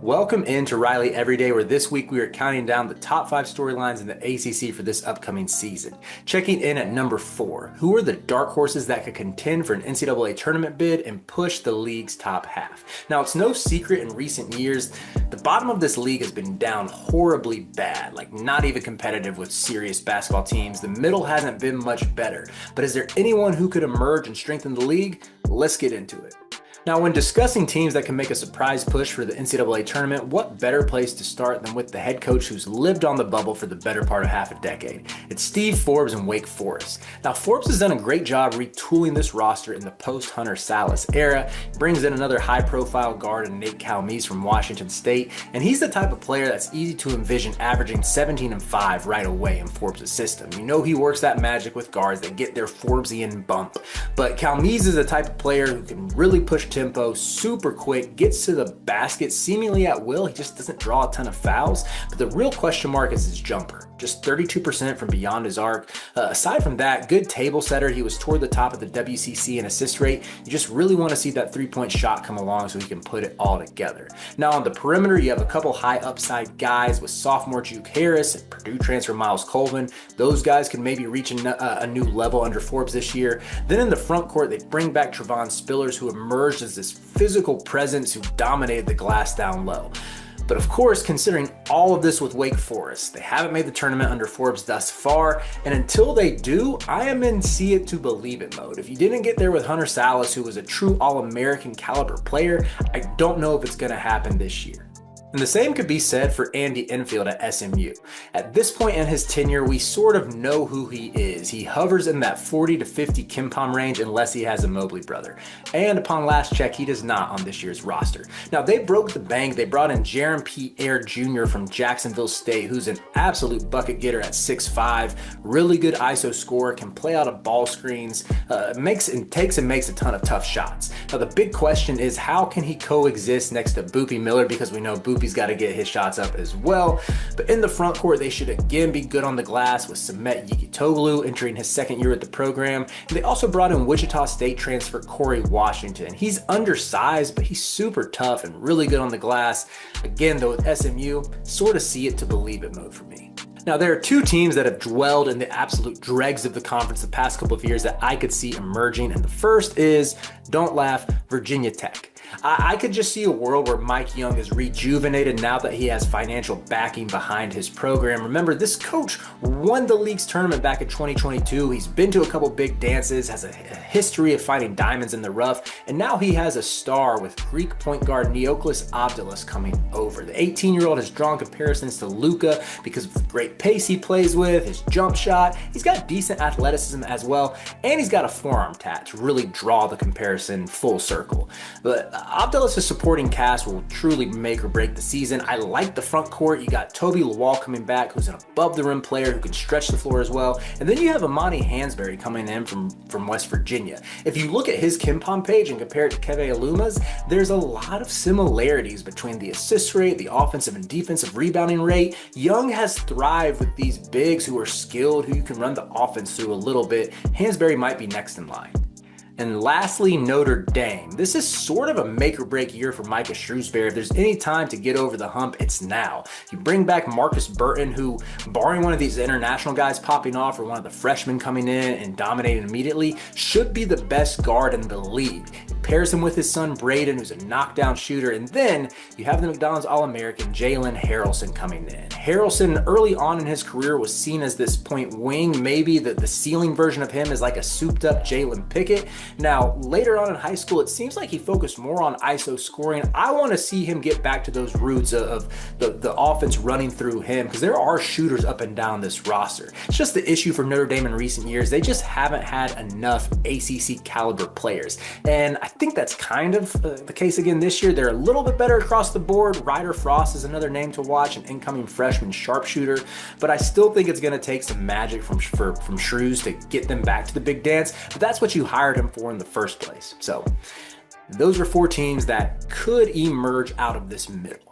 Welcome into Riley Everyday, where this week we are counting down the top 5 storylines in the ACC for this upcoming season. Checking in at number 4, who are the dark horses that could contend for an NCAA tournament bid and push the league's top half? Now, it's no secret in recent years, the bottom of this league has been down horribly bad, like not even competitive with serious basketball teams. The middle hasn't been much better. But is there anyone who could emerge and strengthen the league? Let's get into it. Now, when discussing teams that can make a surprise push for the NCAA tournament, what better place to start than with the head coach who's lived on the bubble for the better part of half a decade? It's Steve Forbes in Wake Forest. Now, Forbes has done a great job retooling this roster in the post-Hunter Salas era. He brings in another high-profile guard in Nate Calmese from Washington State, and he's the type of player that's easy to envision averaging 17 and 5 right away in Forbes' system. You know he works that magic with guards that get their Forbesian bump, but Calmese is the type of player who can really push tempo, super quick, gets to the basket seemingly at will. He just doesn't draw a ton of fouls, but the real question mark is his jumper. Just 32% from beyond his arc. Aside from that, good table setter. He was toward the top of the WCC in assist rate. You just really want to see that three-point shot come along so he can put it all together. Now on the perimeter, you have a couple high upside guys with sophomore Juke Harris and Purdue transfer Miles Colvin. Those guys can maybe reach a new level under Forbes this year. Then in the front court, they bring back Trevon Spillers, who emerged as this physical presence who dominated the glass down low. But of course, considering all of this with Wake Forest, they haven't made the tournament under Forbes thus far, and until they do, I am in see it to believe it mode. If you didn't get there with Hunter Salas, who was a true All-American caliber player, I don't know if it's going to happen this year. And the same could be said for Andy Enfield at SMU. At this point in his tenure, we sort of know who he is. He hovers in that 40 to 50 KenPom range unless he has a Mobley brother. And upon last check, he does not on this year's roster. Now, they broke the bank. They brought in Jaron Pierre Jr. from Jacksonville State, who's an absolute bucket getter at 6'5", really good ISO scorer, can play out of ball screens, makes a ton of tough shots. Now, the big question is, how can he coexist next to Boopy Miller? Because we know Boopy's got to get his shots up as well. But in the front court, they should again be good on the glass with Samet Yigitoglu entering his second year at the program. And they also brought in Wichita State transfer Corey Washington. He's undersized, but he's super tough and really good on the glass. Again, though, with SMU, sort of see it to believe it mode for me. Now, there are two teams that have dwelled in the absolute dregs of the conference the past couple of years that I could see emerging, and the first is, don't laugh, Virginia Tech. I could just see a world where Mike Young is rejuvenated now that he has financial backing behind his program. Remember, this coach won the league's tournament back in 2022. He's been to a couple big dances, has a history of finding diamonds in the rough, and now he has a star with Greek point guard Neoklis Abdelis coming over. The 18-year-old has drawn comparisons to Luka because of the great pace he plays with, his jump shot. He's got decent athleticism as well, and he's got a forearm tat to really draw the comparison full circle. But Abdelis' supporting cast will truly make or break the season. I like the front court. You got Toby Lawal coming back, who's an above-the-rim player who can stretch the floor as well. And then you have Amani Hansberry coming in from West Virginia. If you look at his KenPom page and compare it to Keve Aluma's, there's a lot of similarities between the assist rate, the offensive and defensive rebounding rate. Young has thrived with these bigs who are skilled, who you can run the offense through a little bit. Hansberry might be next in line. And lastly, Notre Dame. This is sort of a make or break year for Micah Shrewsbury. If there's any time to get over the hump, it's now. You bring back Marcus Burton, who, barring one of these international guys popping off or one of the freshmen coming in and dominating immediately, should be the best guard in the league. It pairs him with his son Braden, who's a knockdown shooter. And then you have the McDonald's All-American Jalen Harrelson coming in. Harrelson, early on in his career, was seen as this point wing. Maybe the ceiling version of him is like a souped up Jalen Pickett. Now, later on in high school, it seems like he focused more on ISO scoring. I want to see him get back to those roots of the offense running through him, because there are shooters up and down this roster. It's just the issue for Notre Dame in recent years. They just haven't had enough ACC caliber players. And I think that's kind of the case again this year. They're a little bit better across the board. Ryder Frost is another name to watch, an incoming freshman sharpshooter. But I still think it's going to take some magic from Shrews to get them back to the big dance. But that's what you hired him for in the first place. So those are 4 teams that could emerge out of this middle.